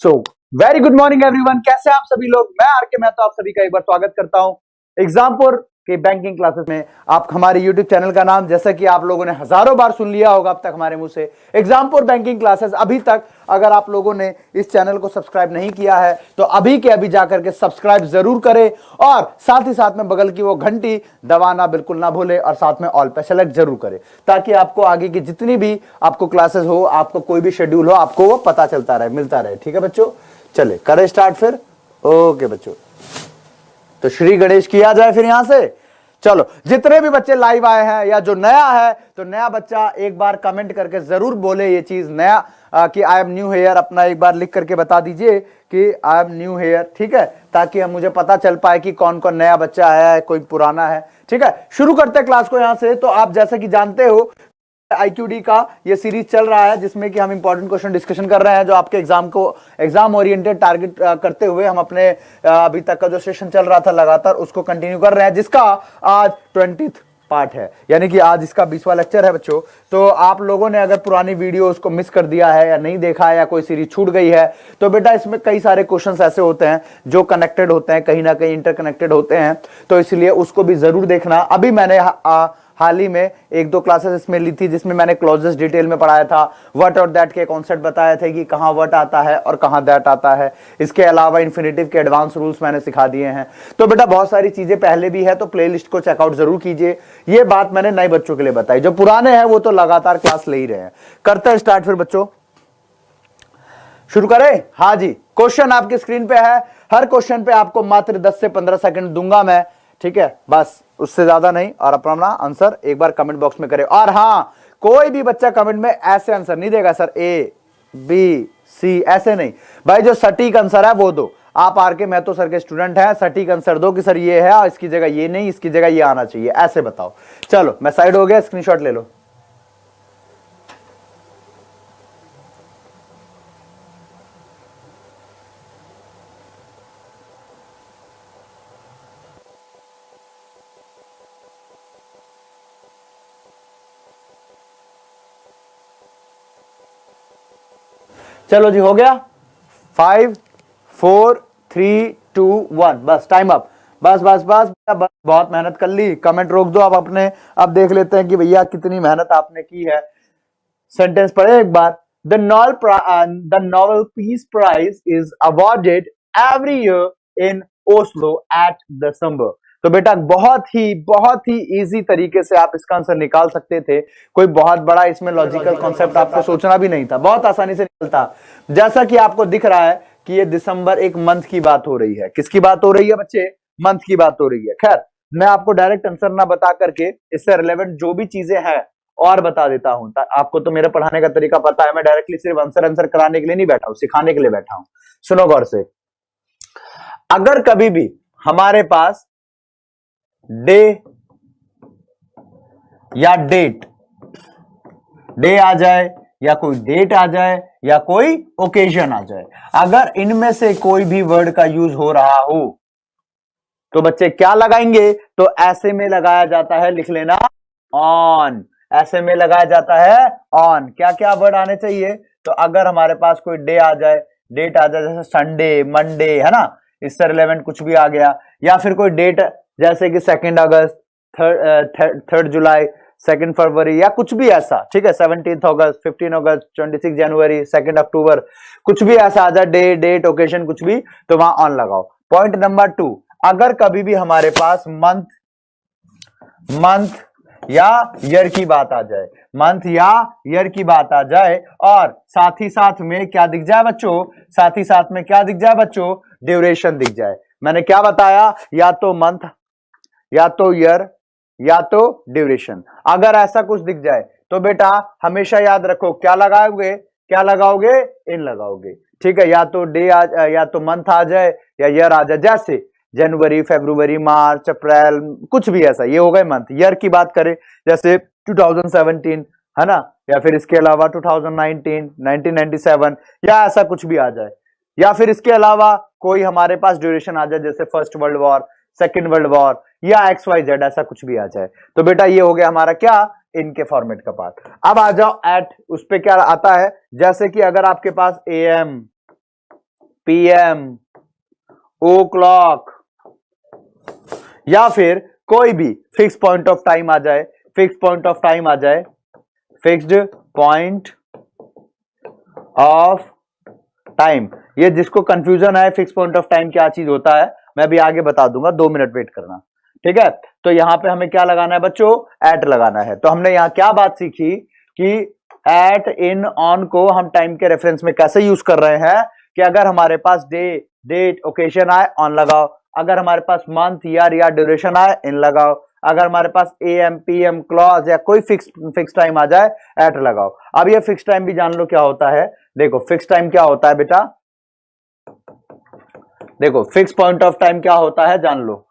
So very good morning everyone, कैसे हैं आप सभी लोग। मैं आर के मेहता आप सभी का एक बार स्वागत करता हूं एग्जामपुर के बैंकिंग क्लासेस में। आप हमारे यूट्यूब चैनल का नाम जैसा कि आप लोगों ने हजारों बार सुन लिया होगा अब तक हमारे मुंह से, एग्जामपुर बैंकिंग क्लासेस। अभी तक अगर आप लोगों ने इस चैनल को सब्सक्राइब नहीं किया है तो अभी के अभी जाकर के सब्सक्राइब जरूर करें और साथ ही साथ में बगल की वो घंटी दबाना बिल्कुल ना भूले और साथ में ऑल पे सेलेक्ट जरूर करें, ताकि आपको आगे की जितनी भी आपको क्लासेस हो, आपको कोई भी शेड्यूल हो, आपको वो पता चलता रहे, मिलता रहे। ठीक है बच्चों, चले करें स्टार्ट फिर। ओके बच्चों, तो श्री गणेश किया जाए फिर यहां से। चलो, जितने भी बच्चे लाइव आए हैं या जो नया है, तो नया बच्चा एक बार कमेंट करके जरूर बोले ये चीज नया कि आई एम न्यू हेयर, अपना एक बार लिख करके बता दीजिए कि आई एम न्यू हेयर। ठीक है, ताकि हम मुझे पता चल पाए कि कौन कौन नया बच्चा आया है, कोई पुराना है। ठीक है, शुरू करते हैं क्लास को यहां से। तो आप जैसे कि जानते हो IQD का ये सीरीज चल रहा है जिसमें कि हम इंपॉर्टेंट क्वेश्चन डिस्कशन कर रहे हैं, जो आपके एग्जाम ओरिएंटेड टारगेट करते हुए हम अपने अभी तक का जो सेशन चल रहा था लगातार उसको कंटिन्यू कर रहे हैं, जिसका आज 20th पार्ट है, यानी कि आज इसका 20वां लेक्चर है बच्चों। तो आप लोगों ने अगर पुरानी वीडियो उसको मिस कर दिया है या नहीं देखा है या कोई सीरीज छूट गई है, तो बेटा इसमें कई सारे क्वेश्चंस ऐसे होते हैं जो कनेक्टेड होते हैं, कहीं ना कहीं इंटरकनेक्टेड होते हैं, तो इसलिए उसको भी जरूर देखना। अभी मैंने हाल ही में एक दो क्लासेस इसमें ली थी जिसमें मैंने क्लॉजेस डिटेल में पढ़ाया था, व्हाट और दैट के कॉन्सेप्ट बताए थे कि कहां व्हाट आता है और कहां दैट आता है। इसके अलावा इन्फिनेटिव के एडवांस रूल्स मैंने सिखा दिए हैं। तो बेटा बहुत सारी चीजें पहले भी है, तो प्लेलिस्ट को चेकआउट जरूर कीजिए। ये बात मैंने नए बच्चों के लिए बताई, जो पुराने हैं वो तो लगातार क्लास ले ही रहे हैं। करते हैं स्टार्ट फिर बच्चों, शुरू करें। हाँ जी, क्वेश्चन आपकी स्क्रीन पे है। हर क्वेश्चन पे आपको मात्र 10 से 15 सेकंड दूंगा मैं, ठीक है, बस उससे ज्यादा नहीं। और अपना आंसर एक बार कमेंट बॉक्स में करें। और हां, कोई भी बच्चा कमेंट में ऐसे आंसर नहीं देगा सर ए बी सी, ऐसे नहीं भाई। जो सटीक आंसर है वो दो। आप आर के मेहतो सर के स्टूडेंट हैं, सटीक आंसर दो कि सर ये है और इसकी जगह ये नहीं, इसकी जगह ये आना चाहिए, ऐसे बताओ। चलो मैं साइड हो गया, स्क्रीनशॉट ले लो। चलो जी, हो गया। 5 4 3 2 1, बस टाइम अप। बस बस बस बस, बहुत मेहनत कर ली। कमेंट रोक दो आप अपने। अब देख लेते हैं कि भैया कितनी मेहनत आपने की है। सेंटेंस पढ़े एक बार। The Nobel peace prize is awarded every year in Oslo at December. तो बेटा बहुत ही इजी तरीके से आप इसका आंसर निकाल सकते थे। कोई बहुत बड़ा इसमें लॉजिकल कॉन्सेप्ट आपको सोचना भी नहीं था, बहुत आसानी से निकलता। जैसा कि आपको दिख रहा है कि ये दिसंबर एक मंथ की बात हो रही है। किसकी बात हो रही है बच्चे? मंथ की बात हो रही है। खैर, मैं आपको डायरेक्ट आंसर ना बता करके इससे रिलेवेंट जो भी चीजें हैं और बता देता हूं। आपको तो मेरे पढ़ाने का तरीका पता है, मैं डायरेक्टली सिर्फ आंसर कराने के लिए नहीं बैठा हूं, सिखाने के लिए बैठा हूं। सुनो गौर से। अगर कभी भी हमारे पास डे या डेट, डे आ जाए या कोई डेट आ जाए या कोई ओकेजन आ जाए, अगर इनमें से कोई भी वर्ड का यूज हो रहा हो तो बच्चे क्या लगाएंगे? तो ऐसे में लगाया जाता है, लिख लेना ऑन। ऐसे में लगाया जाता है ऑन। क्या क्या वर्ड आने चाहिए? तो अगर हमारे पास कोई डे आ जाए, डेट आ जाए, जैसे संडे, मंडे, है ना, इससे रिलेवेंट कुछ भी आ गया, या फिर कोई डेट जैसे कि 2 अगस्त, 3 जुलाई, 2 फरवरी, या कुछ भी ऐसा, ठीक है, 17 अगस्त, 15 अगस्त, 26 जनवरी, 2 अक्टूबर, कुछ भी ऐसा आ जाए, डे, डेट, ओकेजन, कुछ भी, तो वहां ऑन लगाओ। पॉइंट नंबर 2, अगर कभी भी हमारे पास मंथ या ईयर की बात आ जाए, मंथ या ईयर की बात आ जाए, और साथ ही साथ में क्या दिख जाए बच्चों? साथ ही साथ में क्या दिख जाए बच्चों? ड्यूरेशन दिख जाए। मैंने क्या बताया? या तो मंथ, या तो ईयर, या तो ड्यूरेशन। अगर ऐसा कुछ दिख जाए तो बेटा हमेशा याद रखो, क्या लगाओगे? क्या लगाओगे? इन लगाओगे। ठीक है, या तो डे या तो मंथ आ जाए या ईयर आ जाए। जैसे जनवरी, फरवरी, मार्च, अप्रैल, कुछ भी ऐसा, ये हो गए मंथ। ईयर की बात करें जैसे 2017, है ना, या फिर इसके अलावा 2019, 1997, या ऐसा कुछ भी आ जाए। या फिर इसके अलावा कोई हमारे पास ड्यूरेशन आ जाए, जैसे first world war, second world war, या XYZ, ऐसा कुछ भी आ जाए। तो बेटा ये हो गया हमारा क्या? इनके फॉर्मेट का पार्ट। अब आ जाओ एट, उस पे क्या आता है? जैसे कि अगर आपके पास AM, PM, ओ क्लॉक, या फिर कोई भी फिक्स पॉइंट ऑफ टाइम आ जाए, फिक्स पॉइंट ऑफ टाइम आ जाए, फिक्स्ड पॉइंट ऑफ टाइम। ये जिसको कंफ्यूजन है फिक्स पॉइंट ऑफ टाइम क्या चीज होता है, मैं अभी आगे बता दूंगा, 2 मिनट वेट करना, ठीक है। तो यहां पे हमें क्या लगाना है बच्चों, एट लगाना है। तो हमने यहां क्या बात सीखी कि एट, इन, ऑन को हम टाइम के रेफरेंस में कैसे यूज कर रहे हैं कि अगर हमारे पास डे, डेट, ओकेजन आए ऑन लगाओ, अगर हमारे पास मंथ, ईयर या ड्यूरेशन आए इन लगाओ, अगर हमारे पास AM, PM, क्लॉज या कोई फिक्स टाइम आ जाए एट लगाओ। अब ये फिक्स टाइम भी जान लो क्या होता है। देखो फिक्स टाइम क्या होता है बेटा, देखो फिक्स पॉइंट ऑफ टाइम क्या होता है जान लो।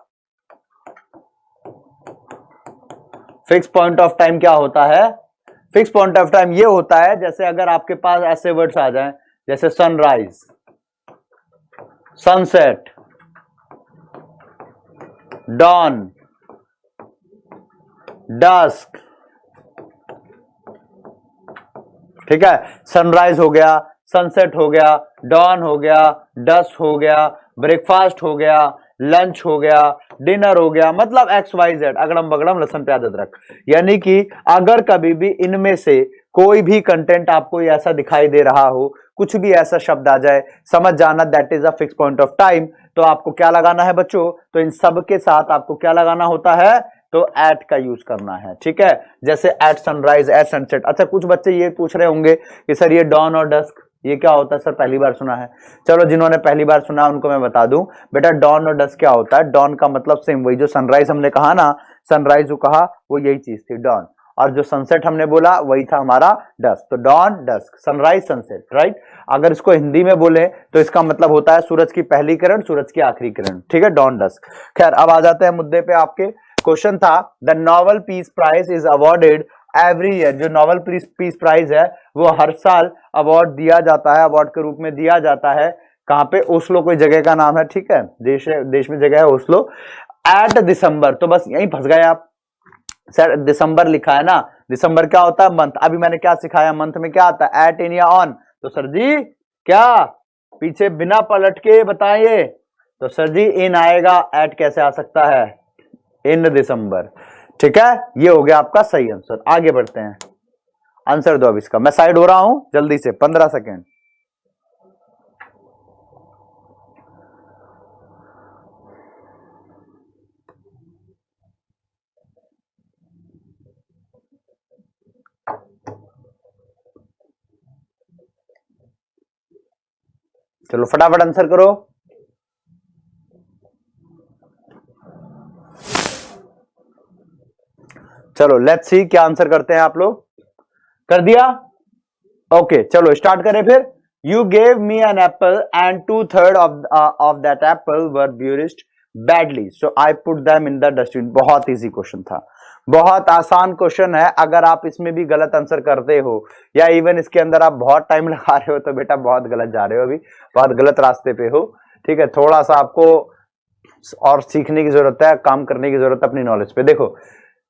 फिक्स पॉइंट ऑफ टाइम क्या होता है, फिक्स पॉइंट ऑफ टाइम ये होता है जैसे अगर आपके पास ऐसे वर्ड्स आ जाएं जैसे सनराइज, सनसेट, डॉन, डस्क, ठीक है। सनराइज हो गया, सनसेट हो गया, डॉन हो गया, डस्क हो गया, ब्रेकफास्ट हो गया, लंच हो गया, डिनर हो गया, मतलब XYZ, अगड़म बगड़म लहसुन प्याज अदरक। यानी कि अगर कभी भी इनमें से कोई भी कंटेंट आपको ऐसा दिखाई दे रहा हो, कुछ भी ऐसा शब्द आ जाए, समझ जाना that is a fix point of time. तो आपको क्या लगाना है बच्चों, तो इन सब के साथ आपको क्या लगाना होता है, तो एट का यूज करना है, ठीक है। जैसे एट सनराइज, एट सनसेट। अच्छा कुछ बच्चे ये पूछ रहे होंगे कि सर ये डॉन और डस्क ये क्या होता है, सर पहली बार सुना है। चलो जिन्होंने पहली बार सुना उनको मैं बता दूं, बेटा डॉन और डस्क क्या होता है। डॉन का मतलब सेम वही जो सनराइज हमने कहा ना, सनराइज जो कहा वो यही चीज थी डॉन, और जो सनसेट हमने बोला वही था हमारा डस्क। तो dawn, dusk, sunrise, sunset, right. अगर इसको हिंदी में बोले तो इसका मतलब होता है सूरज की पहली किरण, सूरज की आखिरी किरण, ठीक है, डॉन, डस्क। खैर अब आ जाते हैं मुद्दे पे। आपके क्वेश्चन था the Nobel peace prize is awarded every year. जो नोबेल पीस प्राइज है वो हर साल अवार्ड दिया जाता है, अवार्ड के रूप में दिया जाता है। कहां पे, ओस्लो कोई जगह का नाम है, ठीक है, देश में जगह है ओस्लो। एट दिसंबर, तो बस यहीं फंस गए आप। सर दिसंबर लिखा है ना, दिसंबर क्या होता है, मंथ। अभी मैंने क्या सिखाया, मंथ में क्या आता है, एट, इन या ऑन। तो सर जी क्या, पीछे बिना पलट के बताइए, तो सर जी इन आएगा, एट कैसे आ सकता है, इन दिसंबर, ठीक है। ये हो गया आपका सही आंसर। आगे बढ़ते हैं, आंसर दो अब इसका। मैं साइड हो रहा हूं जल्दी से, 15 सेकेंड। चलो फटाफट आंसर करो। चलो लेट्स सी क्या आंसर करते हैं आप लोग। कर दिया, ओके चलो स्टार्ट करें फिर। You gave me an apple and 2/3 of that apple were bruised badly so I put them in the dustbin. बहुत इजी क्वेश्चन था, बहुत आसान क्वेश्चन है। अगर आप इसमें भी गलत आंसर करते हो या इवन इसके अंदर आप बहुत टाइम लगा रहे हो तो बेटा बहुत गलत जा रहे हो, अभी बहुत गलत रास्ते पे हो, ठीक है। थोड़ा सा आपको और सीखने की जरूरत है, काम करने की जरूरत है अपनी नॉलेज पे। देखो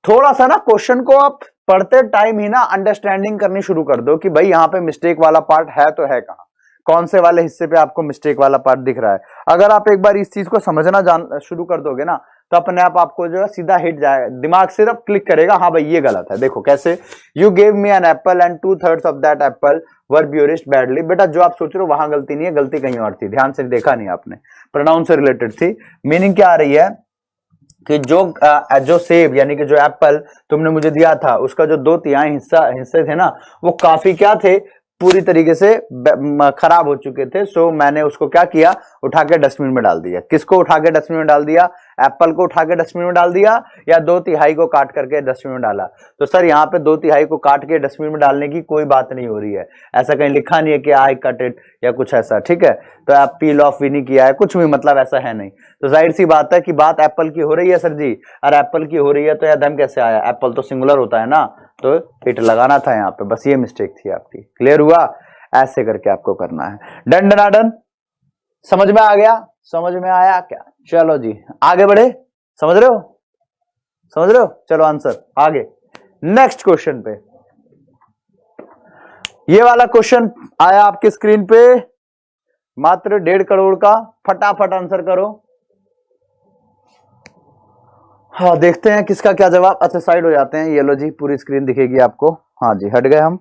थोड़ा सा ना क्वेश्चन को आप पढ़ते टाइम ही ना अंडरस्टैंडिंग करनी शुरू कर दो कि भाई यहाँ पे मिस्टेक वाला पार्ट है तो है कहाँ, कौन से वाले हिस्से पे आपको मिस्टेक वाला पार्ट दिख रहा है। अगर आप एक बार इस चीज को समझना जान शुरू कर दोगे ना तो अपने आप आपको जो है सीधा हिट जाएगा, दिमाग सिर्फ क्लिक करेगा, हाँ भाई ये गलत है। देखो कैसे, you gave me an apple and 2/3 of that apple were bruised badly. बेटा जो आप सोच रहे हो वहां गलती नहीं है, गलती कहीं और थी, ध्यान से देखा नहीं आपने, प्रोनाउन से रिलेटेड थी। मीनिंग क्या आ रही है कि जो सेब यानी कि जो एप्पल तुमने मुझे दिया था उसका जो 2/3 हिस्से थे ना वो काफी क्या थे, पूरी तरीके से खराब हो चुके थे। सो मैंने उसको क्या किया, उठा के डस्टबिन में डाल दिया। किसको उठा के डस्टबिन में डाल दिया, एप्पल को उठा के डस्टबिन में डाल दिया या 2/3 को काट करके डस्टबिन में डाला। तो सर यहाँ पे 2/3 को काट के डस्टबिन में डालने की कोई बात नहीं हो रही है, ऐसा कहीं लिखा नहीं है कि आई कट इट या कुछ ऐसा, ठीक है। तो आप पील ऑफ भी नहीं किया है, कुछ भी मतलब ऐसा है नहीं। तो जाहिर सी बात है कि बात एप्पल की हो रही है सर जी, और एप्पल की हो रही है तो यह दम कैसे आया, एप्पल तो सिंगुलर होता है ना, तो इट लगाना था यहाँ पे, बस ये मिस्टेक थी आपकी। क्लियर हुआ, ऐसे करके आपको करना है। डन डन डन, समझ में आ गया, समझ में आया क्या, चलो जी आगे बढ़े, समझ रहे हो, समझ रहे हो, चलो आंसर आगे नेक्स्ट क्वेश्चन पे। ये वाला क्वेश्चन आया आपके स्क्रीन पे, मात्र 1.5 करोड़ का। फटाफट आंसर करो। हाँ, देखते हैं किसका क्या जवाब। अच्छा, साइड हो जाते हैं। ये लो जी, पूरी स्क्रीन दिखेगी आपको। हाँ जी, हट गए हम।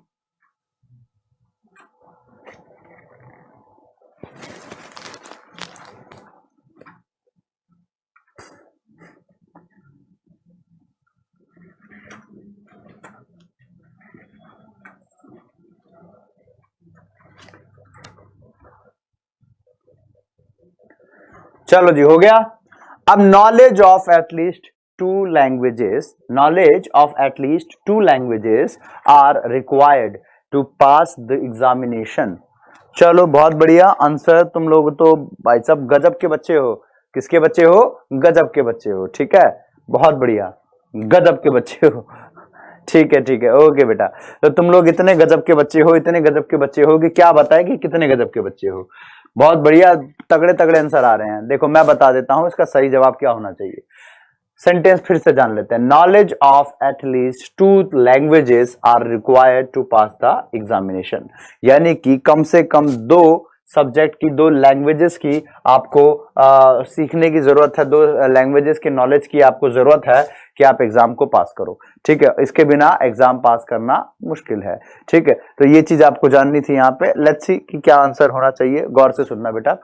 चलो जी, हो गया। अब knowledge of at least 2 languages, knowledge of at least 2 languages are required to pass the examination. चलो, बहुत बढ़िया आंसर। तुम लोग तो भाई साहब गजब के बच्चे हो। किसके बच्चे हो? गजब के बच्चे हो। ठीक है, बहुत बढ़िया, गजब के बच्चे हो। ठीक है, ठीक है, ओके बेटा। तो तुम लोग इतने गजब के बच्चे हो, इतने गजब के बच्चे हो कि क्या बताए कि कितने गजब के बच्चे हो। बहुत बढ़िया, तगड़े तगड़े आंसर आ रहे हैं। देखो, मैं बता देता हूं इसका सही जवाब क्या होना चाहिए। सेंटेंस फिर से जान लेते हैं। Knowledge of at least 2 languages are required to pass the examination, यानी कि कम से कम 2 सब्जेक्ट की, 2 लैंग्वेजेस की आपको सीखने की जरूरत है। 2 लैंग्वेजेस के नॉलेज की आपको जरूरत है कि आप एग्जाम को पास करो। ठीक है, इसके बिना एग्जाम पास करना मुश्किल है। ठीक है, तो ये चीज आपको जाननी थी यहाँ पे। लेट्स सी कि क्या आंसर होना चाहिए। गौर से सुनना बेटा।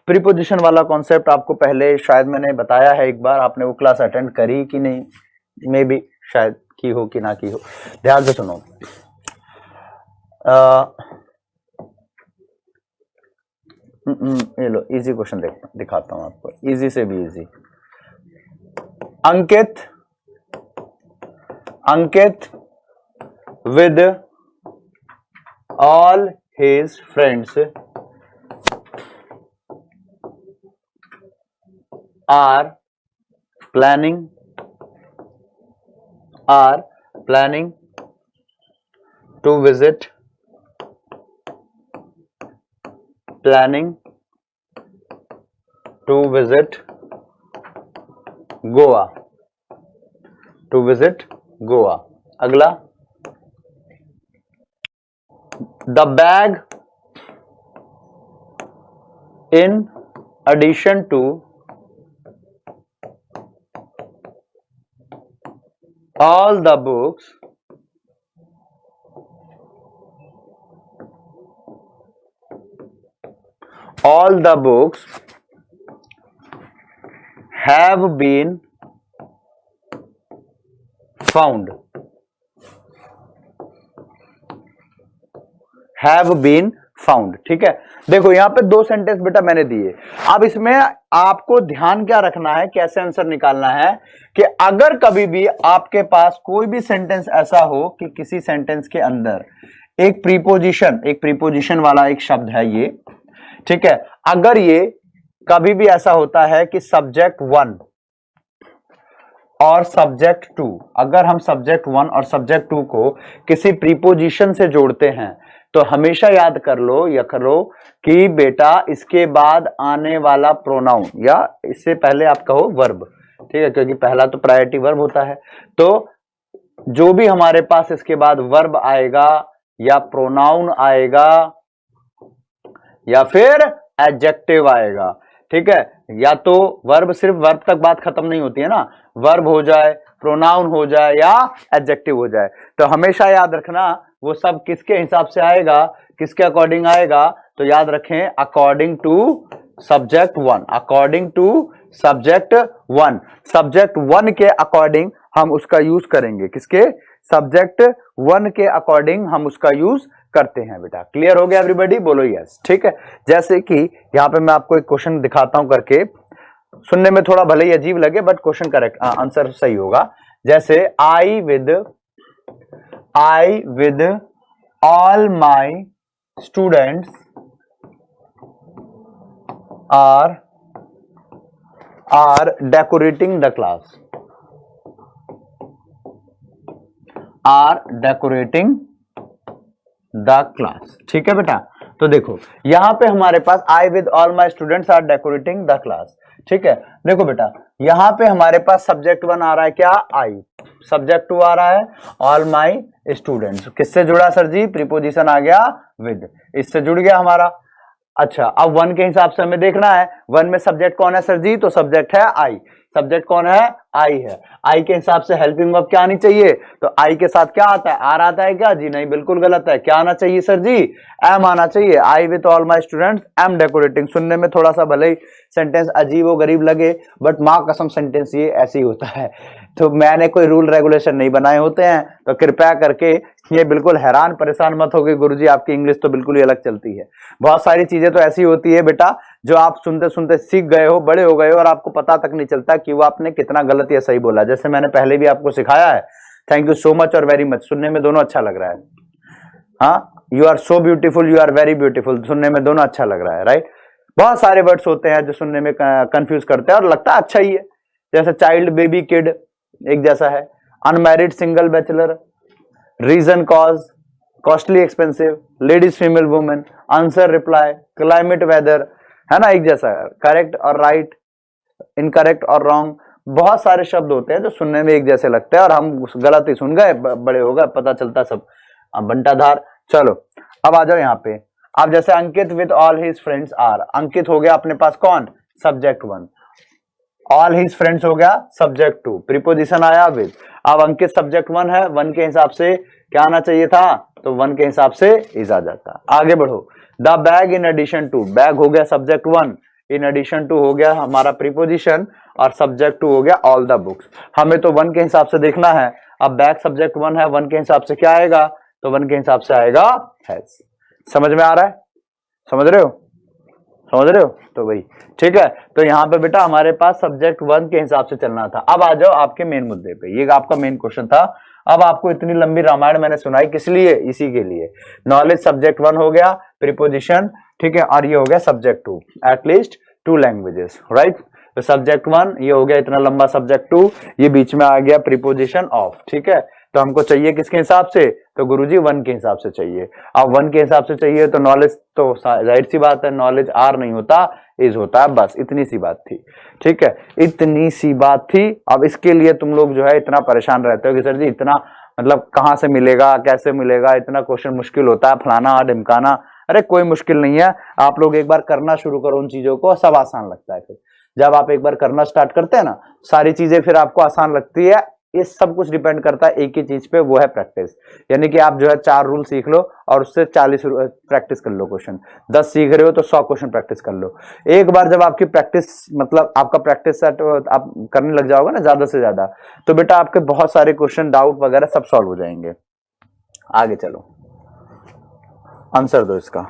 प्रीपोजिशन वाला कॉन्सेप्ट आपको पहले शायद मैंने बताया है एक बार। आपने वो क्लास अटेंड करी कि नहीं? मे बी शायद की हो कि ना की हो। ध्यान से सुनो। ये लो, इजी क्वेश्चन दिखाता हूं आपको, इजी से भी easy. Ankit with all his friends are planning to visit Goa. अगला, the bag in addition to all the books have been found। ठीक है, देखो यहां पे 2 सेंटेंस बेटा मैंने दिए। अब इसमें आपको ध्यान क्या रखना है, कैसे आंसर निकालना है कि अगर कभी भी आपके पास कोई भी सेंटेंस ऐसा हो कि किसी सेंटेंस के अंदर एक प्रीपोजिशन वाला एक शब्द है ये, ठीक है, अगर ये कभी भी ऐसा होता है कि सब्जेक्ट 1 और सब्जेक्ट 2, अगर हम सब्जेक्ट 1 और सब्जेक्ट 2 को किसी प्रीपोजिशन से जोड़ते हैं तो हमेशा याद कर लो या करो कि बेटा इसके बाद आने वाला प्रोनाउन, या इससे पहले आप कहो वर्ब, ठीक है, क्योंकि पहला तो प्रायोरिटी वर्ब होता है। तो जो भी हमारे पास इसके बाद वर्ब आएगा या प्रोनाउन आएगा या फिर एडजेक्टिव आएगा, ठीक है, या तो वर्ब, सिर्फ वर्ब तक बात खत्म नहीं होती है ना, वर्ब हो जाए, प्रोनाउन हो जाए या एडजेक्टिव हो जाए, तो हमेशा याद रखना वो सब किसके हिसाब से आएगा, किसके अकॉर्डिंग आएगा। तो याद रखें according to subject 1, according to subject 1, subject 1 के अकॉर्डिंग हम उसका यूज करेंगे। किसके? सब्जेक्ट 1 के अकॉर्डिंग हम उसका यूज करते हैं बेटा। क्लियर हो गया एवरीबॉडी? बोलो यस। ठीक है, जैसे कि यहां पे मैं आपको एक क्वेश्चन दिखाता हूं करके, सुनने में थोड़ा भले ही अजीब लगे बट क्वेश्चन करेक्ट, आंसर सही होगा। जैसे I with all my students are decorating the class, ठीक है बेटा। तो देखो यहां पे हमारे पास I with all my students are decorating the class, ठीक है, देखो बेटा यहाँ पे हमारे पास सब्जेक्ट 1 आ रहा है क्या, आई। सब्जेक्ट 2 आ रहा है ऑल माई स्टूडेंट्स। किससे जुड़ा सर जी, प्रीपोजिशन आ गया विद, इससे जुड़ गया हमारा। अच्छा, अब 1 के हिसाब से हमें देखना है 1 में सब्जेक्ट कौन है सर जी, तो सब्जेक्ट है आई। सब्जेक्ट कौन है, आई है। आई के हिसाब से हेल्पिंग वर्ब क्या आनी चाहिए, तो आई के साथ क्या आता है, आर आता है क्या जी, नहीं बिल्कुल गलत है। क्या आना चाहिए सर जी, एम आना चाहिए। I with all my students am decorating. सुनने में थोड़ा सा भले ही सेंटेंस अजीब व गरीब लगे, बट माँ कसम सेंटेंस ये ऐसे ही होता है। तो मैंने कोई रूल रेगुलेशन नहीं बनाए होते हैं, तो कृपया करके ये बिल्कुल हैरान परेशान मत हो गए गुरुजी आपकी इंग्लिश तो बिल्कुल ही अलग चलती है। बहुत सारी चीजें तो ऐसी होती है बेटा जो आप सुनते सुनते सीख गए हो, बड़े हो गए हो, और आपको पता तक नहीं चलता कि वो आपने कितना गलत या सही बोला। जैसे मैंने पहले भी आपको सिखाया है। थैंक यू सो मच और वेरी मच। सुनने में दोनों अच्छा लग रहा है। हाँ, you are so beautiful, you are very beautiful, सुनने में दोनों अच्छा लग रहा है, राइट। बहुत सारे वर्ड्स होते हैं जो सुनने में कंफ्यूज करते हैं और लगता अच्छा ही है। जैसे चाइल्ड, बेबी, किड एक जैसा है। Unmarried, single, bachelor, reason, cause, costly, expensive, ladies, female, women, answer, reply, climate, weather, है ना, एक जैसा है। करेक्ट और राइट, इनकरेक्ट और रॉन्ग, बहुत सारे शब्द होते हैं जो सुनने में एक जैसे लगते हैं और हम गलत ही सुन गए, बड़े हो गए पता चलता सब बंटाधार। चलो अब आ जाओ यहाँ पे। अब जैसे Ankit with all his friends are, Ankit हो गया अपने पास कौन, सब्जेक्ट 1। ऑल हिज फ्रेंड्स हो गया सब्जेक्ट 2, प्रीपोजिशन आया विद। अब अंकित सब्जेक्ट 1 है, 1 के हिसाब से क्या आना चाहिए था, तो 1 के हिसाब से इज आ जाता। आगे बढ़ो। The bag in addition to, bag हो गया सब्जेक्ट 1, इन एडिशन टू हो गया हमारा प्रीपोजिशन, और सब्जेक्ट 2 हो गया ऑल द बुक्स। हमें तो 1 के हिसाब से देखना है। अब बैग सब्जेक्ट 1 है, 1 के हिसाब से क्या आएगा, तो 1 के हिसाब से आएगा हैज। समझ में आ रहा है, समझ रहे हो, समझ रहे हो, तो भाई ठीक है। तो यहाँ पे बेटा हमारे पास सब्जेक्ट 1 के हिसाब से चलना था। अब आ जाओ आपके मेन मुद्दे पे, ये आपका मेन क्वेश्चन था। अब आपको इतनी लंबी रामायण मैंने सुनाई किस लिए, इसी के लिए। नॉलेज सब्जेक्ट 1 हो गया, प्रीपोजिशन, ठीक है, और ये हो गया सब्जेक्ट 2, एटलीस्ट 2 लैंग्वेजेस, राइट। तो सब्जेक्ट 1 ये हो गया इतना लंबा, सब्जेक्ट 2 ये बीच में आ गया प्रीपोजिशन ऑफ, ठीक है। तो हमको चाहिए किसके हिसाब से, तो गुरुजी 1 के हिसाब से चाहिए। अब 1 के हिसाब से चाहिए तो नॉलेज तो जाहिर सी बात है, नॉलेज आर नहीं होता इज होता है, बस इतनी सी बात थी, ठीक है, इतनी सी बात थी। अब इसके लिए तुम लोग जो है इतना परेशान रहते हो कि सर जी इतना मतलब कहाँ से मिलेगा, कैसे मिलेगा, इतना क्वेश्चन मुश्किल होता है, फलाना ढिमकाना। अरे कोई मुश्किल नहीं है, आप लोग एक बार करना शुरू करो उन चीजों को, सब आसान लगता है। फिर जब आप एक बार करना स्टार्ट करते हैं ना, सारी चीजें फिर आपको आसान लगती है। ये सब कुछ डिपेंड करता है एक ही चीज पे, वो है प्रैक्टिस। यानी कि आप जो है 4 रूल सीख लो और उससे 40 प्रैक्टिस कर लो क्वेश्चन। 10 सीख रहे हो तो 100 क्वेश्चन प्रैक्टिस कर लो। एक बार जब आपकी प्रैक्टिस मतलब आपका प्रैक्टिस सेट आप करने लग जाओगे ना ज्यादा से ज्यादा, तो बेटा आपके बहुत सारे क्वेश्चन डाउट वगैरह सब सॉल्व हो जाएंगे। आगे चलो, आंसर दो इसका।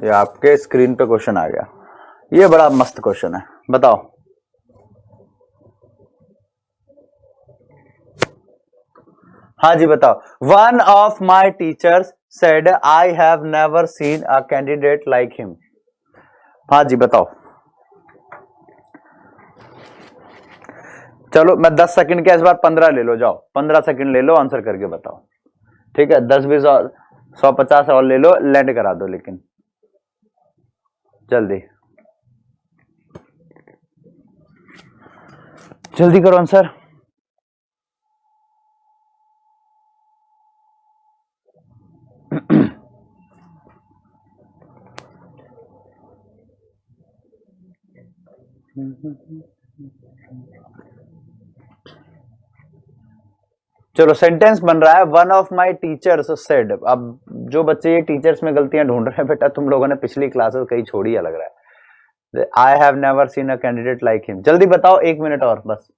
ये आपके स्क्रीन पे क्वेश्चन आ गया, ये बड़ा मस्त क्वेश्चन है, बताओ। हाँ जी बताओ। One of my teachers said I have never seen a candidate like him. हाँ जी बताओ। चलो मैं 10 सेकंड के इस बार 15 ले लो, जाओ 15 सेकंड ले लो, आंसर करके बताओ। ठीक है, 10 20 और 150 और ले लो, लैंड करा दो लेकिन जल्दी जल्दी करो आंसर। चलो सेंटेंस बन रहा है, one of my teachers said. अब जो बच्चे ये टीचर्स में गलतियां ढूंढ रहे हैं बेटा, तुम लोगों ने पिछली क्लासेस कहीं छोड़ी है लग रहा है। I have never seen a candidate like him. जल्दी बताओ, 1 मिनट और बस।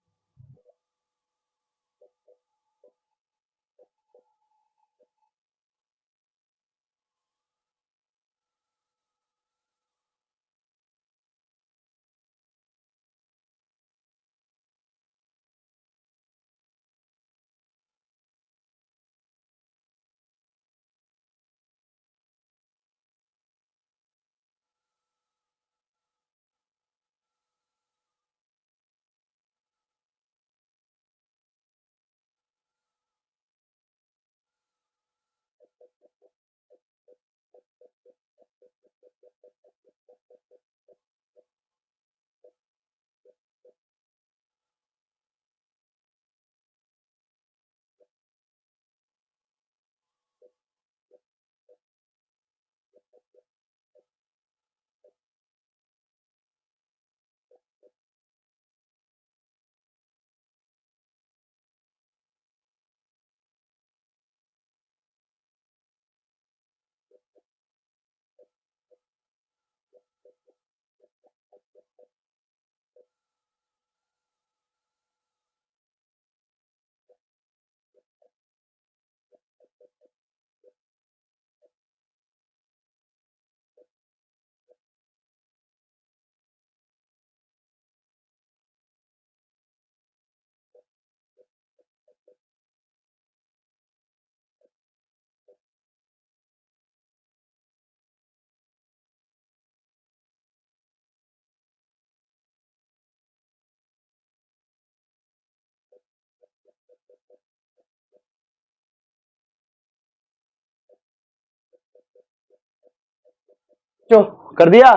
चलो कर दिया।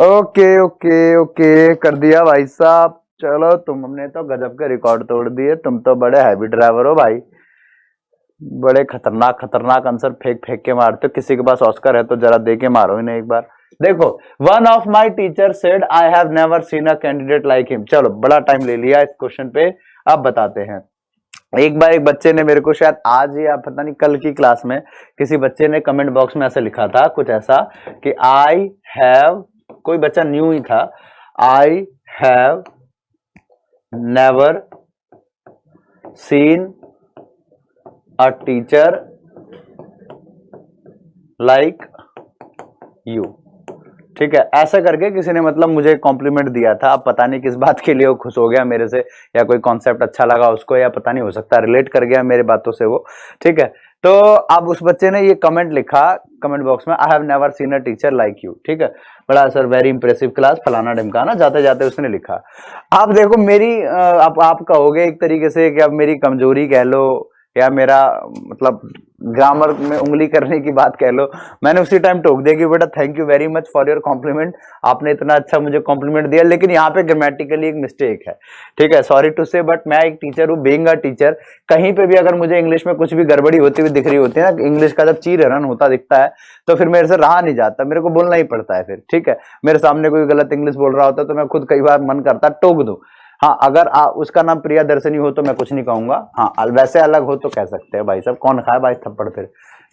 ओके ओके ओके कर दिया भाई साहब। चलो तुमने तो गजब के रिकॉर्ड तोड़ दिए, तुम तो बड़े हैवी ड्राइवर हो भाई। बड़े खतरनाक खतरनाक आंसर फेंक फेंक के मारते हो। किसी के पास ऑस्कर है तो जरा दे के मारो इन्हें एक बार। देखो, one of my teacher said I have never seen a candidate like him. चलो बड़ा टाइम ले लिया इस क्वेश्चन पे, अब बताते हैं। एक बार एक बच्चे ने मेरे को शायद आज या पता नहीं कल की क्लास में किसी बच्चे ने कमेंट बॉक्स में ऐसा लिखा था, कुछ ऐसा कि आई हैव, कोई बच्चा न्यू ही था, I have never seen a teacher like you. ठीक है, ऐसा करके किसी ने मतलब मुझे कॉम्प्लीमेंट दिया था। अब पता नहीं किस बात के लिए वो खुश हो गया मेरे से, या कोई कॉन्सेप्ट अच्छा लगा उसको, या पता नहीं, हो सकता है रिलेट कर गया मेरे बातों से वो। ठीक है, तो अब उस बच्चे ने ये कमेंट लिखा कमेंट बॉक्स में, I have never seen a teacher like you. ठीक है, बड़ा सर वेरी इंप्रेसिव क्लास फलाना ढिमकाना, जाते जाते उसने लिखा। आप देखो मेरी आप कहोगे एक तरीके से कि अब मेरी कमजोरी कह लो, या मेरा मतलब ग्रामर में उंगली करने की बात कह लो, मैंने उसी टाइम टोक दिया कि बेटा thank you very much for your compliment, आपने इतना अच्छा मुझे कॉम्प्लीमेंट दिया, लेकिन यहाँ पे ग्रामेटिकली एक मिस्टेक है। ठीक है, सॉरी टू से, बट मैं एक टीचर हूँ, बीइंग अ टीचर, कहीं पे भी अगर मुझे इंग्लिश में कुछ भी गड़बड़ी होती हुई दिख रही होती है ना, इंग्लिश का जब चीर रन होता दिखता है, तो फिर मेरे से रहा नहीं जाता, मेरे को बोलना ही पड़ता है फिर। ठीक है, मेरे सामने कोई गलत इंग्लिश बोल रहा होता है तो मैं खुद कई बार मन करता टोक दूं। हाँ, अगर उसका नाम प्रिया दर्शनी हो तो मैं कुछ नहीं कहूंगा, हाँ वैसे अलग हो तो कह सकते हैं भाई साहब, कौन खाए भाई थप्पड़ फिर।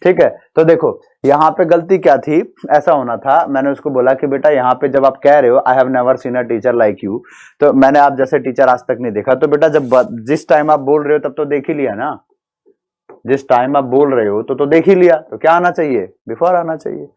ठीक है, तो देखो यहाँ पे गलती क्या थी, ऐसा होना था, मैंने उसको बोला कि बेटा यहाँ पे जब आप कह रहे हो I have never seen a teacher like you, तो मैंने आप जैसे टीचर आज तक नहीं देखा, तो बेटा जब जिस टाइम आप बोल रहे हो तब तो देख ही लिया ना, जिस टाइम आप बोल रहे हो तो देख ही लिया, तो क्या आना चाहिए, बिफोर आना चाहिए।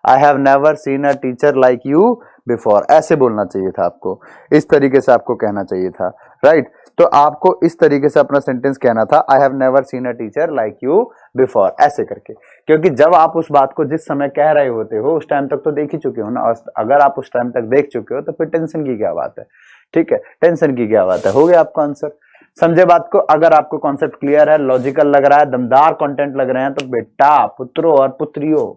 I have never seen a teacher like you before, ऐसे बोलना चाहिए था आपको, इस तरीके से आपको कहना चाहिए था। राइट, तो आपको इस तरीके से अपना सेंटेंस कहना था, I have never seen a teacher like you before, ऐसे करके। क्योंकि जब आप उस बात को जिस समय कह रहे होते हो उस टाइम तक तो देख ही चुके हो ना, और अगर आप उस टाइम तक देख चुके हो तो फिर टेंशन की क्या बात है। ठीक है, टेंशन की क्या बात है, हो गया आपका आंसर। समझे बात को? अगर आपको कॉन्सेप्ट क्लियर है, लॉजिकल लग रहा है, दमदार कंटेंट लग रहे हैं, तो बेटा पुत्रों और पुत्रियों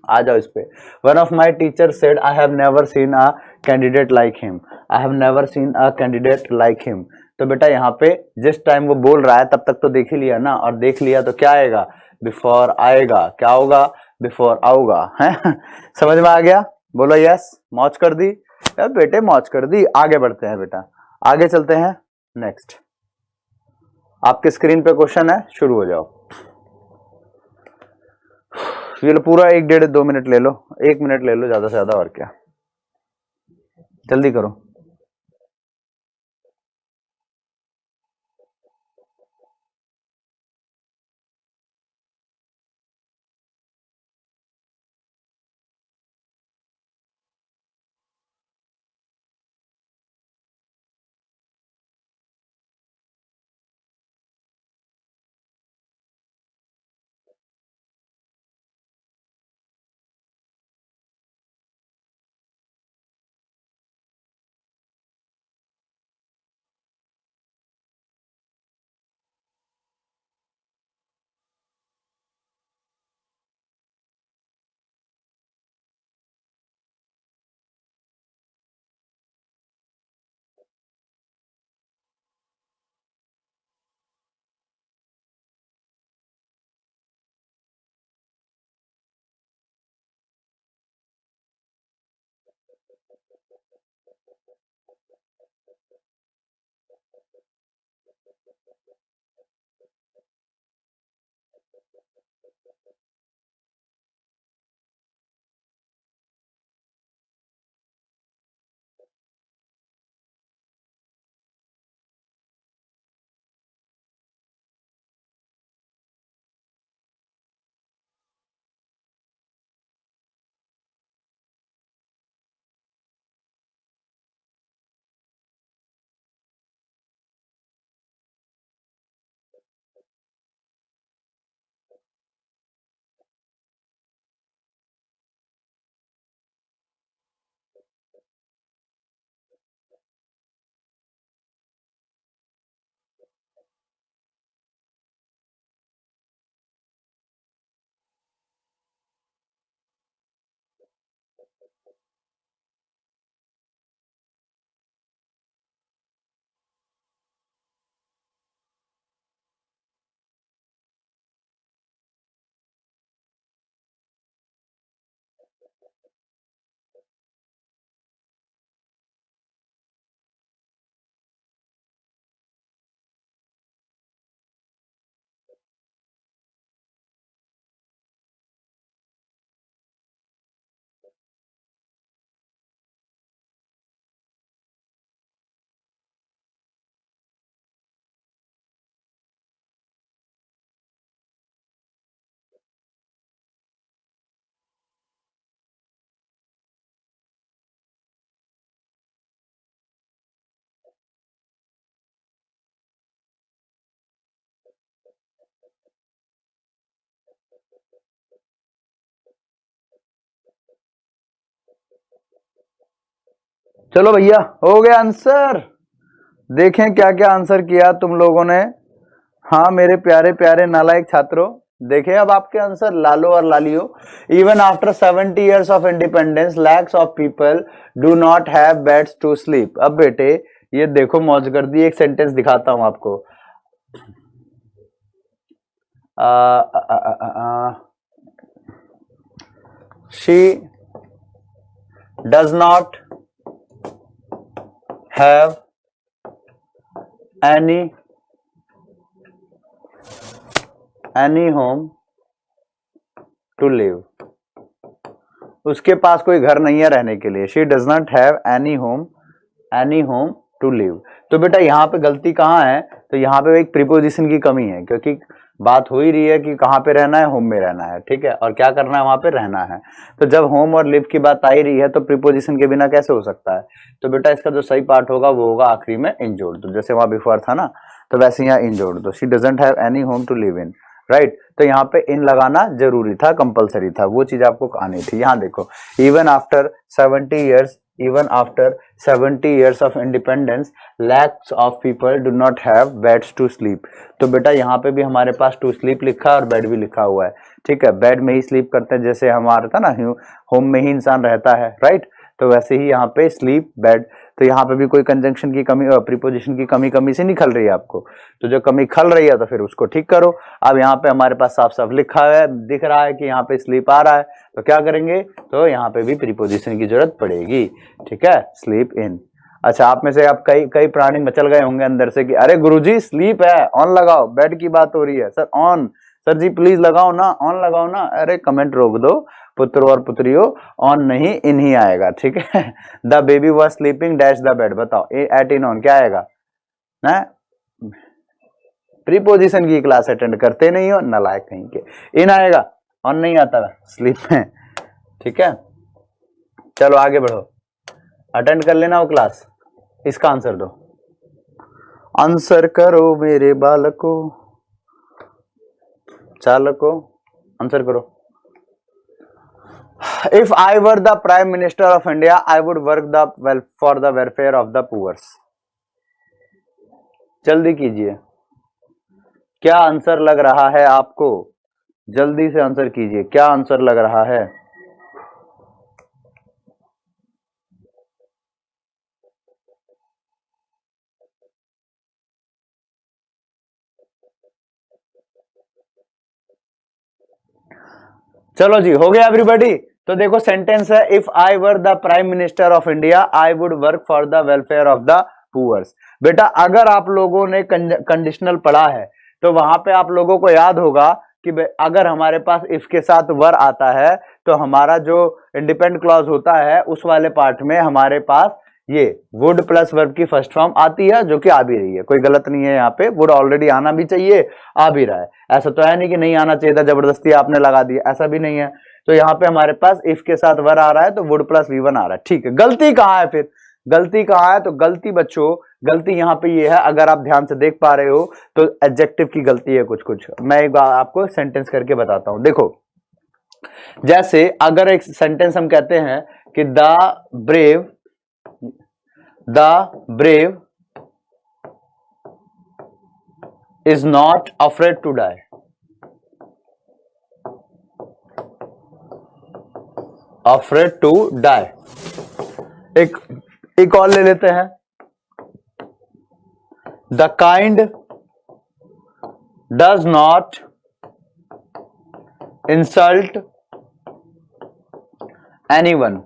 आ जाओ इस पे। One of my teacher said I have never seen a candidate like him, I have never seen a candidate like him. तो बेटा यहाँ पे जिस टाइम वो बोल रहा है तब तक तो देख ही लिया ना, और देख लिया तो क्या आएगा, बिफोर आएगा, क्या होगा, बिफोर आऊगा है। समझ में आ गया? बोलो यस, मौज कर दी यार बेटे, मौज कर दी। आगे बढ़ते हैं बेटा, आगे चलते हैं। नेक्स्ट आपके स्क्रीन पे क्वेश्चन है, शुरू हो जाओ। ये लो पूरा 1 डेढ़ 2 मिनट ले लो, 1 मिनट ले लो ज्यादा से ज्यादा, और क्या, जल्दी करो। चलो भैया, हो गया आंसर। देखें क्या क्या आंसर किया तुम लोगों ने। हाँ मेरे प्यारे प्यारे नालायक छात्रों, देखें अब आपके आंसर लालो और लालियो। Even after 70 years of independence lakhs of people do not have beds to sleep. अब बेटे ये देखो मौज कर दी, एक सेंटेंस दिखाता हूं आपको। She does not have any home to live. उसके पास कोई घर नहीं है रहने के लिए। She does not have any home to live. तो बेटा यहाँ पे गलती कहाँ है? तो यहाँ पे एक प्रीपोजिशन की कमी है, क्योंकि बात हो ही रही है कि कहाँ पे रहना है, होम में रहना है, ठीक है, और क्या करना है, वहां पे रहना है। तो जब होम और लिव की बात आ ही रही है तो प्रीपोजिशन के बिना कैसे हो सकता है? तो बेटा इसका जो सही पार्ट होगा वो होगा आखिरी में इन जोड़ दो, जैसे वहां बिफोर था ना, तो वैसे यहाँ इन जोड़ दो। She doesn't have any home to live in, right. तो यहाँ पे इन लगाना जरूरी था, कंपलसरी था, वो चीज आपको आनी थी। यहाँ देखो, even after 70 years of independence lakhs of people do not have beds to sleep. तो बेटा यहाँ पे भी हमारे पास टू स्लीप लिखा है और बेड भी लिखा हुआ है, ठीक है। बेड में ही स्लीप करते हैं, जैसे हमारा था ना, होम में ही इंसान रहता है, राइट। तो वैसे ही यहाँ पे स्लीप बेड। तो यहाँ पे भी कोई कंजंक्शन की कमी, प्रीपोजिशन की कमी से निकल रही है आपको। तो जो कमी खल रही है तो फिर उसको ठीक करो। अब यहाँ पे हमारे पास साफ साफ लिखा है, दिख रहा है कि यहाँ पे स्लीप आ रहा है, तो क्या करेंगे? तो यहाँ पे भी प्रीपोजिशन की जरूरत पड़ेगी, ठीक है, स्लीप इन। अच्छा, आप में से आप कई प्राणी मचल गए होंगे अंदर से कि अरे गुरुजी स्लीप है, ऑन लगाओ, बेड की बात हो रही है। सर ऑन, सर जी प्लीज लगाओ ना, ऑन लगाओ ना। अरे कमेंट रोक दो पुत्र और पुत्रियों, ऑन नहीं इन ही आएगा, ठीक है। The baby was sleeping dash the bed, बताओ एट इन ऑन क्या आएगा ना? प्रीपोजिशन की क्लास अटेंड करते नहीं हो, नालायक कहीं के। इन आएगा, ऑन नहीं आता स्लीप में, ठीक है। चलो आगे बढ़ो, अटेंड कर लेना वो क्लास। इसका आंसर दो, आंसर करो मेरे बालको, चालको, आंसर करो। If I were the Prime Minister of India, I would work for the welfare of the poor. जल्दी कीजिए, क्या आंसर लग रहा है आपको? जल्दी से आंसर कीजिए, क्या आंसर लग रहा है? चलो जी, हो गया एवरीबॉडी। तो देखो सेंटेंस है, if I were the prime minister of India I would work for the welfare of the poors. बेटा अगर आप लोगों ने कंडीशनल पढ़ा है तो वहां पे आप लोगों को याद होगा कि अगर हमारे पास इफ के साथ वर आता है तो हमारा जो इंडिपेंडेंट क्लॉज होता है उस वाले पार्ट में हमारे पास ये वुड प्लस वर्ब की फर्स्ट फॉर्म आती है, जो कि आ भी रही है, कोई गलत नहीं है। यहाँ पे वुड ऑलरेडी आना भी चाहिए, आ भी रहा है। ऐसा तो है नहीं कि नहीं आना चाहिए था, जबरदस्ती आपने लगा दिया, ऐसा भी नहीं है। तो यहाँ पे हमारे पास इफ के साथ वर आ रहा है तो वुड प्लस V1 आ रहा है। ठीक है, गलती कहाँ है फिर? गलती कहाँ है? तो गलती बच्चों, गलती यहाँ पे ये है, अगर आप ध्यान से देख पा रहे हो तो एडजेक्टिव की गलती है कुछ कुछ। मैं एक बार आपको सेंटेंस करके बताता हूं। देखो जैसे अगर एक सेंटेंस हम कहते हैं कि the brave is not afraid to die. Afraid to die. एक और ले लेते हैं, the kind does not insult anyone.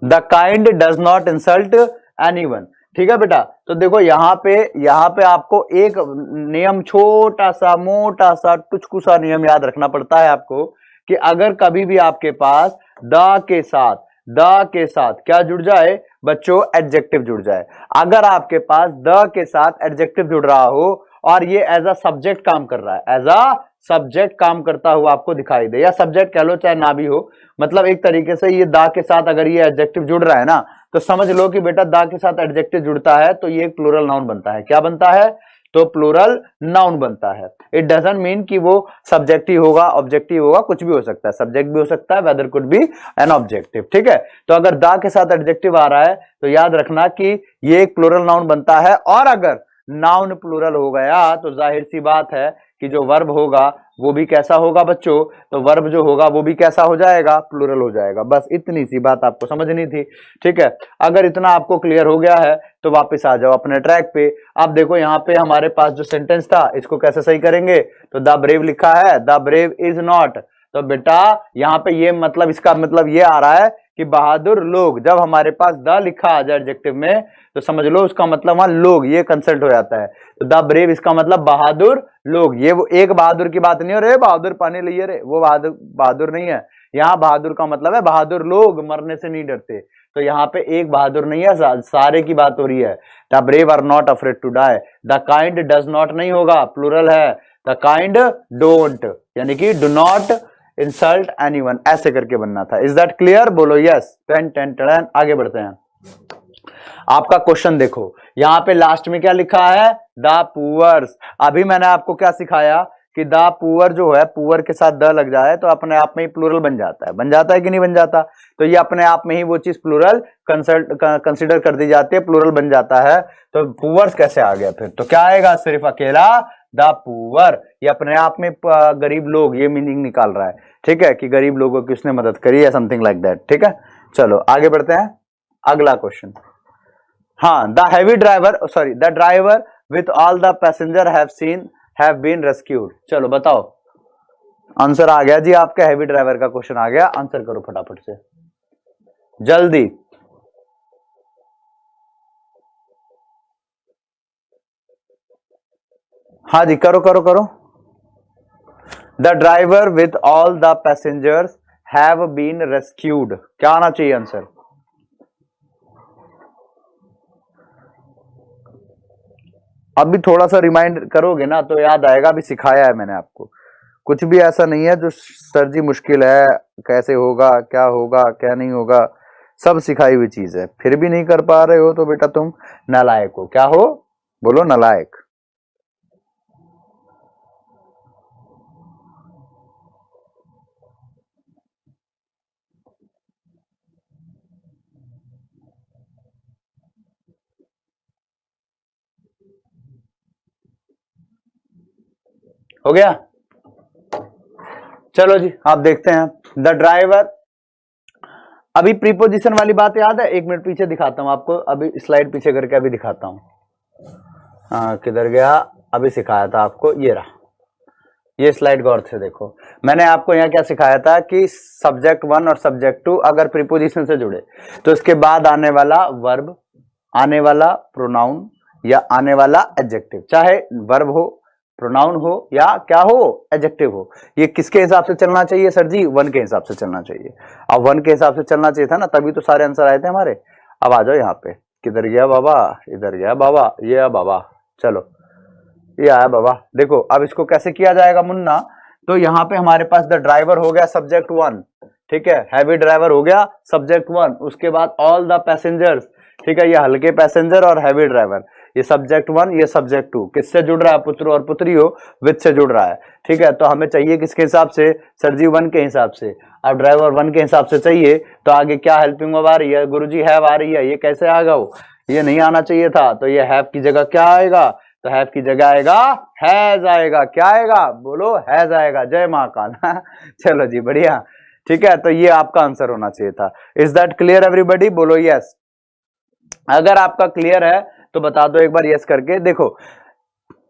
The kind does not insult anyone. ठीक है बेटा, तो देखो यहाँ पे आपको एक नियम, छोटा सा मोटा सा टुचकू सा नियम याद रखना पड़ता है आपको, कि अगर कभी भी आपके पास द के साथ क्या जुड़ जाए बच्चों? एडजेक्टिव जुड़ जाए। अगर आपके पास द के साथ एडजेक्टिव जुड़ रहा हो और ये एज अ सब्जेक्ट काम कर रहा है, एज अ सब्जेक्ट काम करता हुआ आपको दिखाई दे, या सब्जेक्ट कह लो चाहे ना भी हो, मतलब एक तरीके से ये दा के साथ अगर ये एडजेक्टिव जुड़ रहा है ना, तो समझ लो कि बेटा दा के साथ एडजेक्टिव जुड़ता है तो ये एक प्लूरल नाउन बनता है। क्या बनता है? तो प्लूरल नाउन बनता है। इट डजंट मीन कि वो सब्जेक्टिव होगा, ऑब्जेक्टिव होगा, कुछ भी हो सकता है, सब्जेक्ट भी हो सकता है, weather could be an objective. ठीक है, तो अगर दा के साथ एडजेक्टिव आ रहा है तो याद रखना कि ये एक प्लूरल नाउन बनता है। और अगर नाउन प्लूरल हो गया तो जाहिर सी बात है कि जो वर्ब होगा वो भी कैसा होगा बच्चों? तो वर्ब जो होगा वो भी कैसा हो जाएगा? प्लूरल हो जाएगा। बस इतनी सी बात आपको समझनी थी। ठीक है, अगर इतना आपको क्लियर हो गया है तो वापस आ जाओ अपने ट्रैक पे। अब देखो यहाँ पे हमारे पास जो सेंटेंस था इसको कैसे सही करेंगे? तो द ब्रेव लिखा है, द ब्रेव इज नॉट। तो बेटा यहाँ पे ये मतलब, इसका मतलब ये आ रहा है कि बहादुर लोग। जब हमारे पास द लिखा आ जाए एडजेक्टिव में तो समझ लो उसका मतलब वहां लोग, ये कंसल्ट हो जाता है। तो द ब्रेव इसका मतलब बहादुर लोग। ये वो एक बहादुर की बात नहीं हो रही, बहादुर पानी लिए रे, वो बहादुर नहीं है। यहाँ बहादुर का मतलब है बहादुर लोग मरने से नहीं डरते। तो यहाँ पे एक बहादुर नहीं है, सारे की बात हो रही है। The brave are not afraid to die. The kind does not नहीं होगा, प्लूरल है। द काइंड डोंट, यानी कि डू नॉट इंसल्ट एनीवन, ऐसे करके बनना था। Is that clear? बोलो यस। Ten ten ten. आगे बढ़ते हैं। आपका क्वेश्चन देखो, यहाँ पे लास्ट में क्या लिखा है? The poors. अभी मैंने आपको क्या सिखाया कि द पुअर जो है, पुअर के साथ द लग जाए तो अपने आप में ही प्लूरल बन जाता है। बन जाता है कि नहीं बन जाता? तो ये अपने आप में ही वो चीज प्लूरल कंसिडर कर दी जाती है, प्लूरल बन जाता है। तो पुअर्स कैसे आ गया फिर? तो क्या आएगा? सिर्फ अकेला द पुअर। ये अपने आप में गरीब लोग, ये मीनिंग निकाल रहा है। ठीक है, कि गरीब लोगों की उसने मदद करी या समथिंग लाइक दैट। ठीक है, चलो आगे बढ़ते हैं। अगला क्वेश्चन, हाँ, the heavy driver, sorry, the driver with all the passenger have been rescued. चलो बताओ, आंसर आ गया जी आपका, हैवी ड्राइवर का क्वेश्चन आ गया। आंसर करो फटाफट से, जल्दी। हाँ जी, करो करो करो। The driver with all the passengers have been rescued, क्या आना चाहिए आंसर? अभी थोड़ा सा रिमाइंड करोगे ना तो याद आएगा, अभी सिखाया है मैंने आपको। कुछ भी ऐसा नहीं है जो सर जी मुश्किल है, कैसे होगा, क्या नहीं होगा, सब सिखाई हुई चीज है। फिर भी नहीं कर पा रहे हो तो बेटा तुम नालायक हो। क्या हो? बोलो, नालायक। हो गया? चलो जी, आप देखते हैं। द ड्राइवर, अभी प्रीपोजिशन वाली बात याद है? एक मिनट पीछे दिखाता हूं आपको, अभी स्लाइड पीछे करके अभी दिखाता हूं। किधर गया? अभी सिखाया था आपको, ये रहा। ये स्लाइड गौर से देखो, मैंने आपको यहाँ क्या सिखाया था कि सब्जेक्ट 1 और सब्जेक्ट 2 अगर प्रीपोजिशन से जुड़े तो इसके बाद आने वाला वर्ब, आने वाला प्रोनाउन या आने वाला एडजेक्टिव, चाहे वर्ब हो, प्रोनाउन हो या क्या हो, एडजेक्टिव हो, ये किसके हिसाब से चलना चाहिए सर जी? 1 के हिसाब से चलना चाहिए। अब 1 के हिसाब से चलना चाहिए था ना, तभी तो सारे आंसर आए थे हमारे। अब आ जाओ यहाँ पे, किधर गया बाबा, इधर गया बाबा, ये बाबा, चलो ये आया बाबा। देखो अब इसको कैसे किया जाएगा मुन्ना, तो यहाँ पे हमारे पास द ड्राइवर हो गया सब्जेक्ट 1, ठीक है, हैवी ड्राइवर हो गया सब्जेक्ट 1, उसके बाद ऑल द पैसेंजर्स, ठीक है, ये हल्के पैसेंजर और हैवी ड्राइवर, ये सब्जेक्ट 1, ये सब्जेक्ट 2, किससे जुड़ रहा है? पुत्र और पुत्री हो, विद से जुड़ रहा है, ठीक है। तो हमें चाहिए किसके हिसाब से सर जी? 1 के हिसाब से। अब ड्राइवर 1 के हिसाब से चाहिए तो आगे क्या हेल्पिंग वर्ब आ रही है? गुरुजी हैव आ रही है, ये कैसे आ गया? ये नहीं आना चाहिए था, तो ये हैव की जगह क्या आएगा? तो हैव की जगह आएगा हैज आएगा। क्या आएगा? बोलो, हैज आएगा। जय महाकाल। चलो जी, बढ़िया, ठीक है। तो ये आपका आंसर होना चाहिए था। Is that clear everybody? बोलो यस। अगर आपका क्लियर है तो बता दो एक बार यस करके। देखो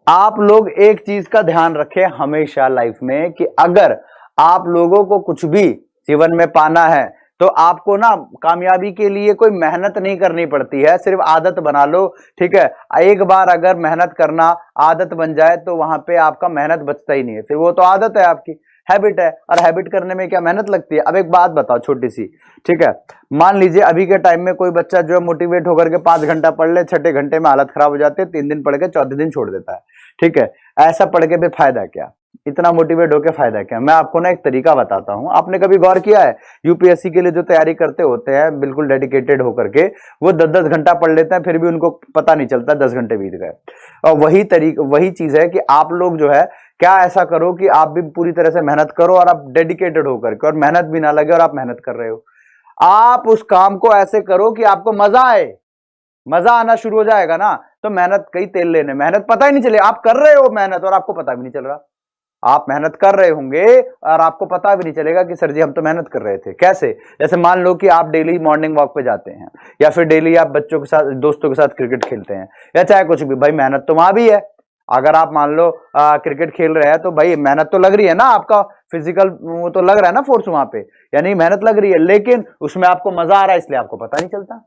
आप लोग एक चीज का ध्यान रखें हमेशा लाइफ में कि अगर आप लोगों को कुछ भी जीवन में पाना है तो आपको ना कामयाबी के लिए कोई मेहनत नहीं करनी पड़ती है, सिर्फ आदत बना लो, ठीक है। एक बार अगर मेहनत करना आदत बन जाए तो वहां पे आपका मेहनत बचता ही नहीं है, फिर वो तो आदत है आपकी, हैबिट है, और हैबिट करने में क्या मेहनत लगती है। अब एक बात बताओ छोटी सी, ठीक है, मान लीजिए अभी के टाइम में कोई बच्चा जो है मोटिवेट होकर के 5 घंटा पढ़ ले, छठे घंटे में हालत खराब हो जाती है, 3 दिन पढ़ के चौथे दिन छोड़ देता है, ठीक है। ऐसा पढ़ के भी फायदा क्या? इतना मोटिवेट होकर फायदा क्या? मैं आपको ना एक तरीका बताता हूं, आपने कभी गौर किया है? यूपीएससी के लिए जो तैयारी करते होते हैं बिल्कुल डेडिकेटेड होकर के, वो 10-10 घंटा पढ़ लेते हैं, फिर भी उनको पता नहीं चलता 10 घंटे बीत गए। और वही चीज है कि आप लोग जो है क्या ऐसा करो कि आप भी पूरी तरह से मेहनत करो और आप डेडिकेटेड होकर के, और मेहनत भी ना लगे और आप मेहनत कर रहे हो, आप उस काम को ऐसे करो कि आपको मजा आए। मजा आना शुरू हो जाएगा ना तो मेहनत कई तेल लेने, मेहनत पता ही नहीं चले, आप कर रहे हो मेहनत और आपको पता भी नहीं चल रहा। आप मेहनत कर रहे होंगे और आपको पता भी नहीं चलेगा कि सर जी हम तो मेहनत कर रहे थे। कैसे? जैसे मान लो कि आप डेली मॉर्निंग वॉक पे जाते हैं, या फिर डेली आप बच्चों के साथ, दोस्तों के साथ क्रिकेट खेलते हैं, या चाहे कुछ भी, भाई मेहनत तो वहां भी है। अगर आप मान लो क्रिकेट खेल रहे हैं तो भाई मेहनत तो लग रही है ना, आपका फिजिकल वो तो लग रहा है ना फोर्स वहां पे, यानी मेहनत लग रही है, लेकिन उसमें आपको मजा आ रहा है इसलिए आपको पता नहीं चलता।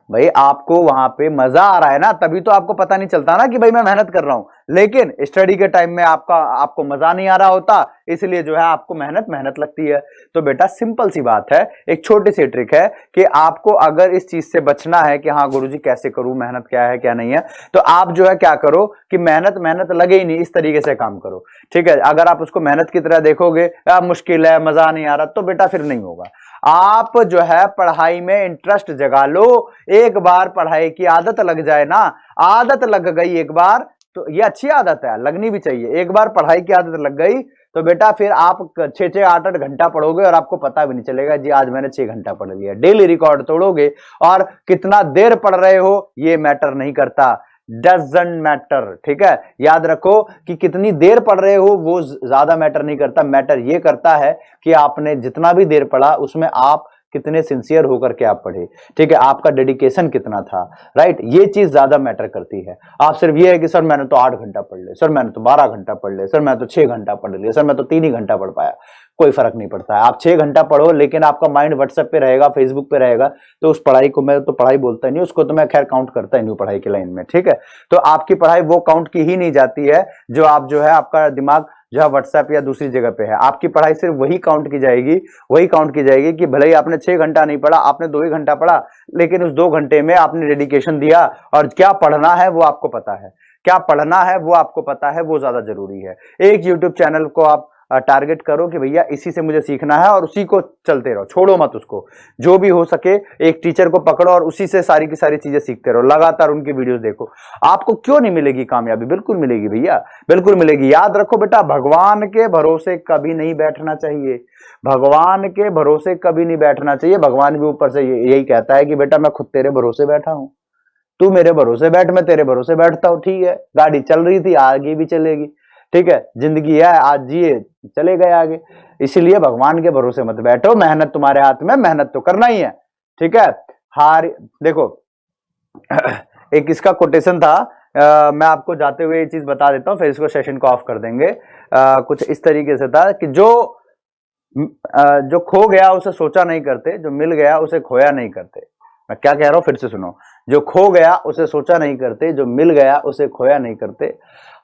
भाई आपको वहां पे मजा आ रहा है ना, तभी तो आपको पता नहीं चलता ना कि भाई मैं मेहनत कर रहा हूं। लेकिन स्टडी के टाइम में आपको मजा नहीं आ रहा होता, इसलिए जो है आपको मेहनत लगती है। तो बेटा सिंपल सी बात है, एक छोटी सी ट्रिक है कि आपको अगर इस चीज से बचना है कि हाँ गुरुजी कैसे करूं, मेहनत क्या है क्या नहीं है, तो आप जो है क्या करो कि मेहनत लगे ही नहीं, इस तरीके से काम करो, ठीक है। अगर आप उसको मेहनत की तरह देखोगे, मुश्किल है, मजा नहीं आ रहा, तो बेटा फिर नहीं होगा। आप जो है पढ़ाई में इंटरेस्ट जगा लो, एक बार पढ़ाई की आदत लग जाए ना, आदत लग गई एक बार तो ये अच्छी आदत है, लगनी भी चाहिए। एक बार पढ़ाई की आदत लग गई तो बेटा फिर आप 6-6, 8-8 घंटा पढ़ोगे और आपको पता भी नहीं चलेगा जी आज मैंने 6 घंटा पढ़ लिया। डेली रिकॉर्ड तोड़ोगे, और कितना देर पढ़ रहे हो ये मैटर नहीं करता, डजंट मैटर, ठीक है। याद रखो कि कितनी देर पढ़ रहे हो वो ज्यादा मैटर नहीं करता, मैटर ये करता है कि आपने जितना भी देर पढ़ा उसमें आप कितने सिंसियर होकर के आप पढ़े, ठीक है, आपका डेडिकेशन कितना था, राइट, ये चीज ज्यादा मैटर करती है। आप सिर्फ ये है कि सर मैंने तो 8 घंटा पढ़ लिया, सर मैंने तो 12 घंटा पढ़ लिया, सर मैं तो 6 घंटा पढ़ लिया, सर मैं तो 3 ही घंटा पढ़ पाया, कोई फर्क नहीं पड़ता है। आप 6 घंटा पढ़ो लेकिन आपका माइंड व्हाट्सएप पे रहेगा, फेसबुक पे रहेगा, तो उस पढ़ाई को, मैं तो पढ़ाई बोलता ही नहीं उसको, तो मैं खैर काउंट करता ही नहीं पढ़ाई की लाइन में, ठीक है। तो आपकी पढ़ाई वो काउंट की ही नहीं जाती है जो आप जो है आपका दिमाग जो है व्हाट्सएप या दूसरी जगह पे है। आपकी पढ़ाई सिर्फ वही काउंट की जाएगी, वही काउंट की जाएगी कि भले ही आपने 6 घंटा नहीं पढ़ा, आपने 2 ही घंटा पढ़ा, लेकिन उस 2 घंटे में आपने डेडिकेशन दिया, और क्या पढ़ना है वो आपको पता है, क्या पढ़ना है वो आपको पता है, वो ज्यादा जरूरी है। एक यूट्यूब चैनल को आप टारगेट करो कि भैया इसी से मुझे सीखना है, और उसी को चलते रहो, छोड़ो मत उसको, जो भी हो सके एक टीचर को पकड़ो और उसी से सारी की सारी चीजें सीखते रहो, लगातार उनकी वीडियोस देखो। आपको क्यों नहीं मिलेगी कामयाबी? बिल्कुल मिलेगी भैया, बिल्कुल मिलेगी। याद रखो बेटा, भगवान के भरोसे कभी नहीं बैठना चाहिए, भगवान के भरोसे कभी नहीं बैठना चाहिए। भगवान भी ऊपर से यही कहता है कि बेटा मैं खुद तेरे भरोसे बैठा हूं, तू मेरे भरोसे बैठ, मैं तेरे भरोसे बैठता हूं, ठीक है। गाड़ी चल रही थी, आगे भी चलेगी, ठीक है, जिंदगी है आज जिए, चले गए आगे। इसीलिए भगवान के भरोसे मत बैठो, मेहनत तुम्हारे हाथ में, मेहनत तो करना ही है, ठीक है। हार देखो एक इसका कोटेशन था मैं आपको जाते हुए ये चीज बता देता हूं, फिर इसको सेशन को ऑफ कर देंगे। कुछ इस तरीके से था कि जो खो गया उसे सोचा नहीं करते, जो मिल गया उसे खोया नहीं करते। मैं क्या कह रहा हूं फिर से सुनो, जो खो गया उसे सोचा नहीं करते, जो मिल गया उसे खोया नहीं करते।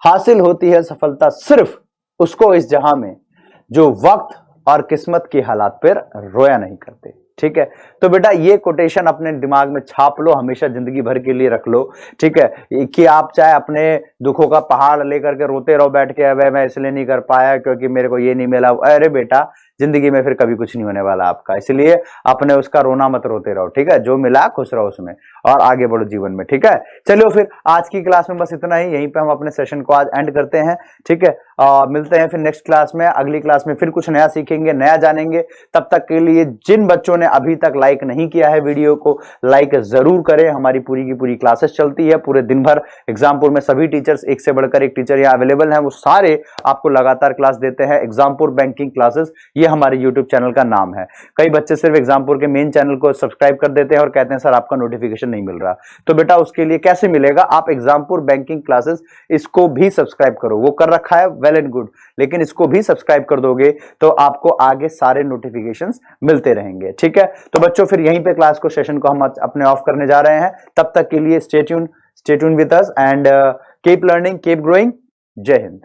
हासिल होती है सफलता सिर्फ उसको इस जहां में जो वक्त और किस्मत की हालात पर रोया नहीं करते। ठीक है, तो बेटा ये कोटेशन अपने दिमाग में छाप लो, हमेशा जिंदगी भर के लिए रख लो। ठीक है, कि आप चाहे अपने दुखों का पहाड़ लेकर के रोते रहो बैठ के, अबे मैं इसलिए नहीं कर पाया क्योंकि मेरे को ये नहीं मिला। अरे बेटा, जिंदगी में फिर कभी कुछ नहीं होने वाला आपका, इसलिए अपने उसका रोना मत रोते रहो। ठीक है, जो मिला खुश रहो उसमें और आगे बढ़ो जीवन में। ठीक है, चलिए फिर आज की क्लास में बस इतना ही, यहीं पे हम अपने सेशन को आज एंड करते हैं। ठीक है, मिलते हैं फिर नेक्स्ट क्लास में, अगली क्लास में फिर कुछ नया सीखेंगे, नया जानेंगे। तब तक के लिए जिन बच्चों ने अभी तक लाइक नहीं किया है वीडियो को, लाइक जरूर करें। हमारी पूरी की पूरी क्लासेस चलती है पूरे दिन भर। एग्जामपुर में सभी टीचर्स, एक से बढ़कर एक टीचर यहाँ अवेलेबल हैं, वो सारे आपको लगातार क्लास देते हैं। एग्जामपुर बैंकिंग क्लासेस, ये हमारे यूट्यूब चैनल का नाम है। कई बच्चे सिर्फ एग्जामपुर के मेन चैनल को सब्सक्राइब कर देते हैं और कहते हैं सर आपका नोटिफिकेशन नहीं मिल रहा। तो बेटा उसके लिए कैसे मिलेगा, आप एग्जामपुर बैंकिंग क्लासेस इसको भी सब्सक्राइब करो। वो कर रखा है, वेल एंड गुड, लेकिन इसको भी सब्सक्राइब कर दोगे तो आपको आगे सारे नोटिफिकेशंस मिलते रहेंगे। ठीक है, तो बच्चों फिर यहीं पे क्लास को, सेशन को हम अपने ऑफ करने जा रहे हैं। तब तक के लिए stay tune with us and keep learning, keep growing. जय हिंद।